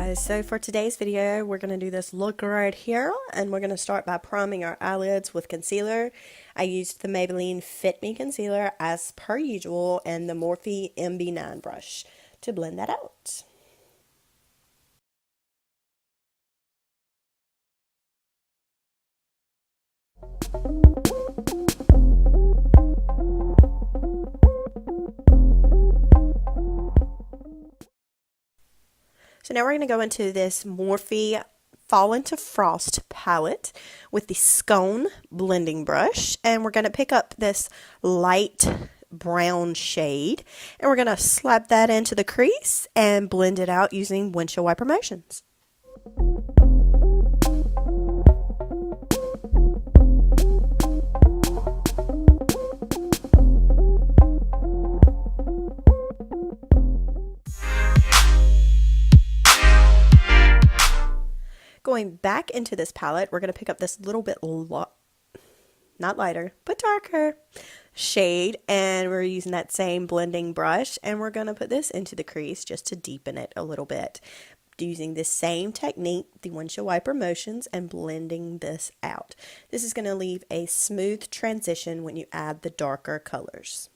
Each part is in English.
guys, so for today's video we're going to do this look right here, and we're going to start by priming our eyelids with concealer. I used the Maybelline FitMe concealer as per usual and the Morphe MB9 brush to blend that out. So now we're going to go into this Morphe Fall into Frost palette with the Scone blending brush, and we're going to pick up this light brown shade and we're going to slap that into the crease and blend it out using windshield wiper motions. Going back into this palette, we're going to pick up this little bit not lighter, but darker shade, and we're using that same blending brush, and we're going to put this into the crease just to deepen it a little bit, using this same technique, the windshield wiper motions, and blending this out. This is going to leave a smooth transition when you add the darker colors.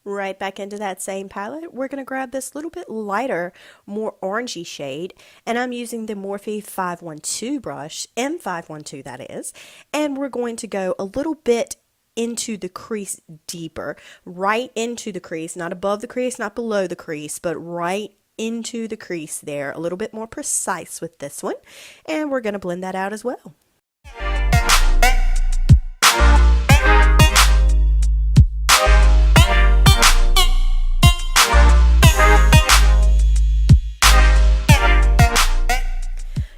Right back into that same palette, we're going to grab this little bit lighter, more orangey shade, and I'm using the Morphe 512 brush, M512 that is, and we're going to go a little bit into the crease deeper, right into the crease, not above the crease, not below the crease, but right into the crease there, a little bit more precise with this one, and we're going to blend that out as well.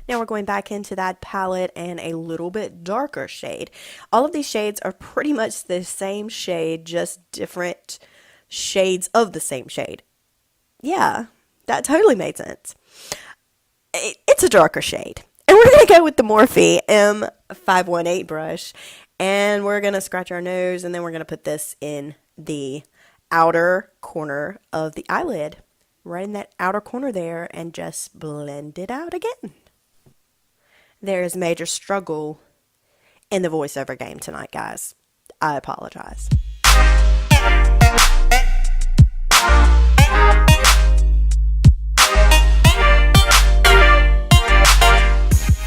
Now we're going back into that palette and a little bit darker shade. All of these shades are pretty much the same shade, just different shades of the same shade. Yeah, that totally made sense. It's a darker shade. And we're going to go with the Morphe M518 brush, and we're going to scratch our nose, and then we're going to put this in the outer corner of the eyelid, right in that outer corner there, and just blend it out again. There is major struggle in the voiceover game tonight, guys. I apologize.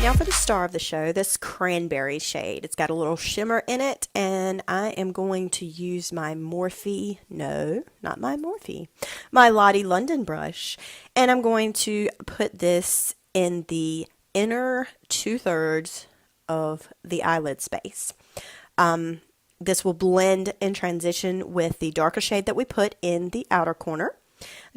Now for the star of the show, this Cranberry shade. It's got a little shimmer in it, and I am going to use my Morphe, no, not my Morphe, my Lottie London brush, and I'm going to put this in the inner 2/3 of the eyelid space. This will blend and transition with the darker shade that we put in the outer corner.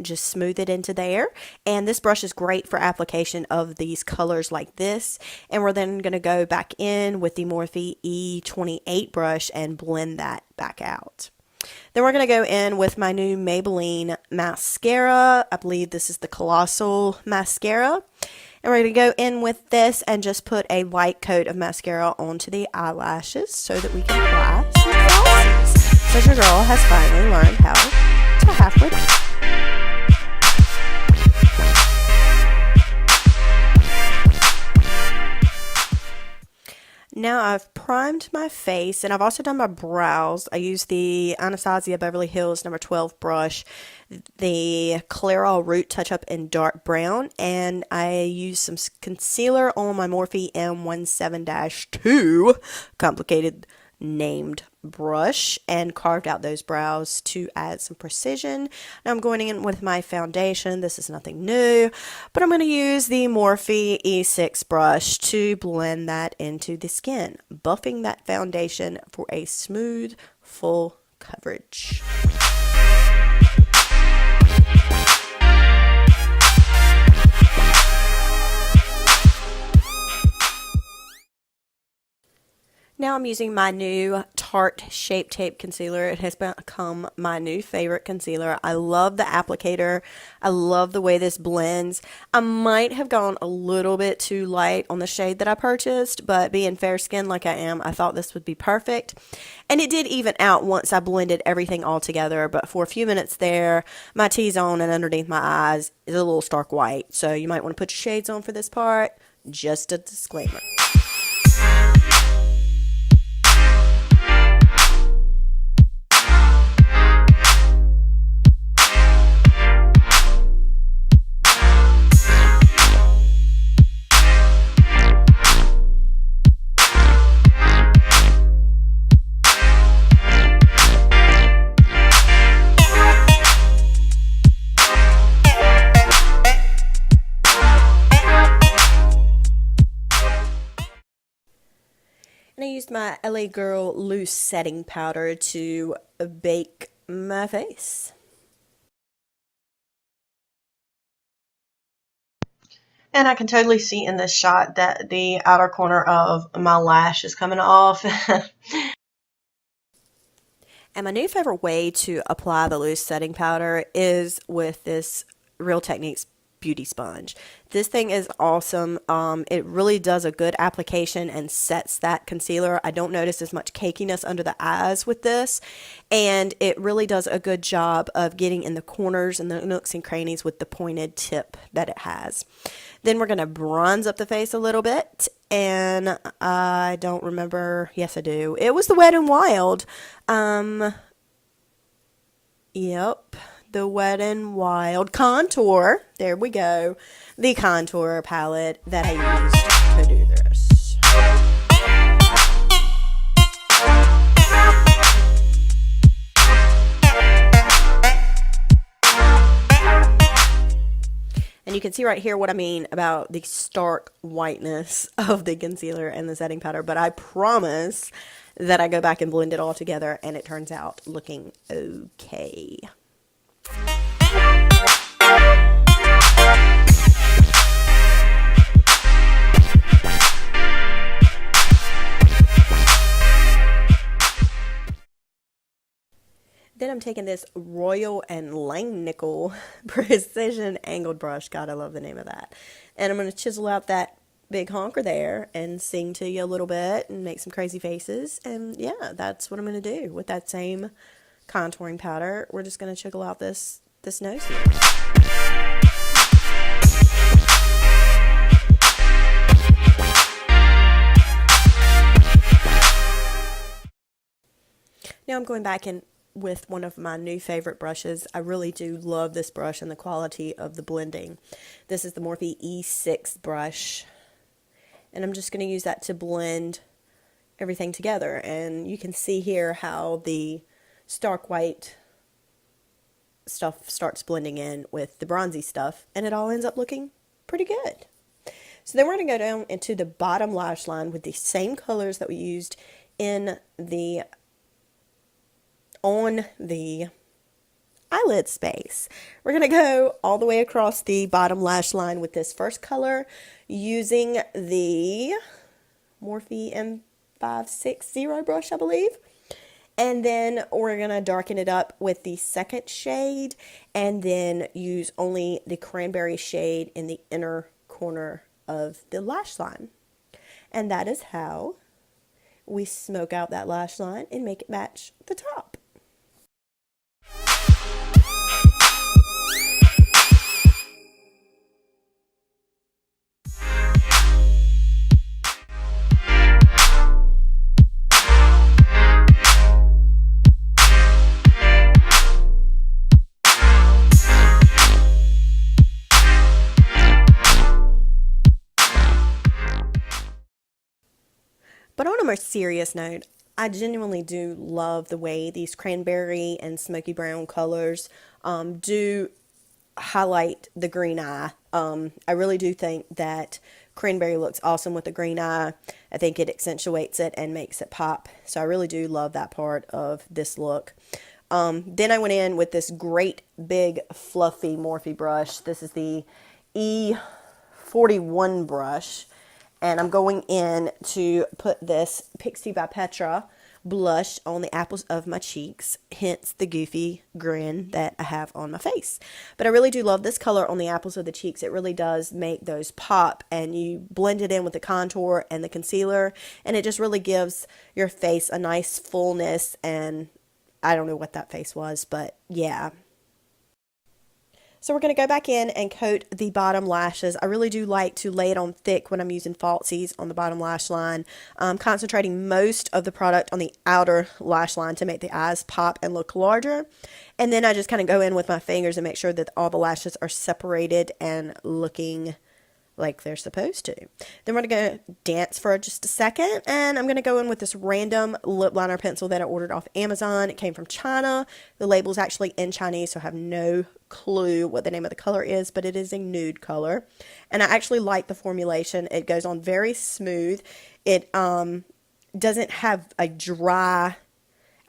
Just smooth it into there, and this brush is great for application of these colors like this, and we're then going to go back in with the Morphe E28 brush and blend that back out. Then we're going to go in with my new Maybelline mascara. I believe this is the Colossal mascara. And we're going to go in with this and just put a light coat of mascara onto the eyelashes so that we can apply some falsies. So your girl has finally learned how to halfway down. Now I've primed my face, and I've also done my brows. I used the Anastasia Beverly Hills number 12 brush, the Clairol Root Touch Up in dark brown, and I used some concealer on my Morphe M17-2, complicated named brush, and carved out those brows to add some precision. Now I'm going in with my foundation. This is nothing new, but I'm going to use the Morphe E6 brush to blend that into the skin, buffing that foundation for a smooth, full coverage. Now I'm using my new Tarte Shape Tape Concealer. It has become my new favorite concealer. I love the applicator. I love the way this blends. I might have gone a little bit too light on the shade that I purchased, but being fair skinned like I am, I thought this would be perfect. And it did even out once I blended everything all together, but for a few minutes there, my T-zone and underneath my eyes is a little stark white. So you might want to put your shades on for this part. Just a disclaimer. And I used my LA Girl loose setting powder to bake my face. And I can totally see in this shot that the outer corner of my lash is coming off. And my new favorite way to apply the loose setting powder is with this Real Techniques beauty sponge. This thing is awesome. It really does a good application and sets that concealer. I don't notice as much cakiness under the eyes with this, and it really does a good job of getting in the corners and the nooks and crannies with the pointed tip that it has. Then we're going to bronze up the face a little bit, and I don't remember. Yes, I do. It was the Wet n Wild. Yep. The Wet n Wild Contour. There we go. The contour palette that I used to do this. And you can see right here what I mean about the stark whiteness of the concealer and the setting powder. But I promise that I go back and blend it all together and it turns out looking okay. Then I'm taking this Royal and Langnickel Precision Angled Brush. God, I love the name of that. And I'm going to chisel out that big honker there and sing to you a little bit and make some crazy faces. And yeah, that's what I'm going to do with that same contouring powder. We're just going to chisel out this nose here. Now I'm going back in with one of my new favorite brushes. I really do love this brush and the quality of the blending. This is the Morphe E6 brush, and I'm just going to use that to blend everything together. And you can see here how the stark white stuff starts blending in with the bronzy stuff, and it all ends up looking pretty good. So then we're going to go down into the bottom lash line with the same colors that we used on the eyelid space. We're going to go all the way across the bottom lash line with this first color using the Morphe M560 brush, I believe. And then we're going to darken it up with the second shade and then use only the Cranberry shade in the inner corner of the lash line. And that is how we smoke out that lash line and make it match the top. But on a more serious note, I genuinely do love the way these cranberry and smoky brown colors do highlight the green eye. I really do think that cranberry looks awesome with the green eye. I think it accentuates it and makes it pop. So I really do love that part of this look. Then I went in with this great big fluffy Morphe brush. This is the E41 brush. And I'm going in to put this Pixie by Petra blush on the apples of my cheeks, hence the goofy grin that I have on my face. But I really do love this color on the apples of the cheeks. It really does make those pop, and you blend it in with the contour and the concealer, and it just really gives your face a nice fullness. And I don't know what that face was, but yeah. So we're going to go back in and coat the bottom lashes. I really do like to lay it on thick when I'm using falsies on the bottom lash line, concentrating most of the product on the outer lash line to make the eyes pop and look larger. And then I just kind of go in with my fingers and make sure that all the lashes are separated and looking like they're supposed to. Then we're going to dance for just a second, and I'm going to go in with this random lip liner pencil that I ordered off Amazon. It came from China. The label's actually in Chinese, so I have no clue what the name of the color is, but it is a nude color. And I actually like the formulation. It goes on very smooth. It doesn't have a dry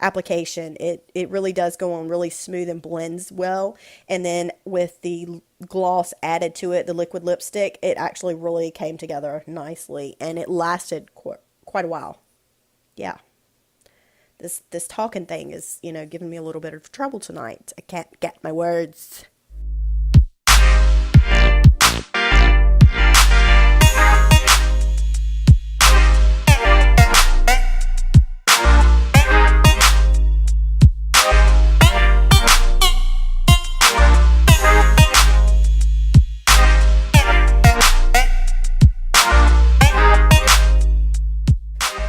application. It really does go on really smooth and blends well. And then with the gloss added to it, the liquid lipstick, it actually really came together nicely, and it lasted quite a while. Yeah. This talking thing is, giving me a little bit of trouble tonight. I can't get my words.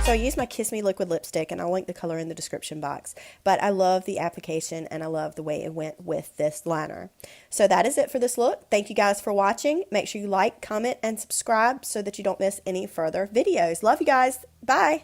So I used my Kiss Me liquid lipstick, and I'll link the color in the description box. But I love the application, and I love the way it went with this liner. So that is it for this look. Thank you guys for watching. Make sure you like, comment, and subscribe so that you don't miss any further videos. Love you guys. Bye.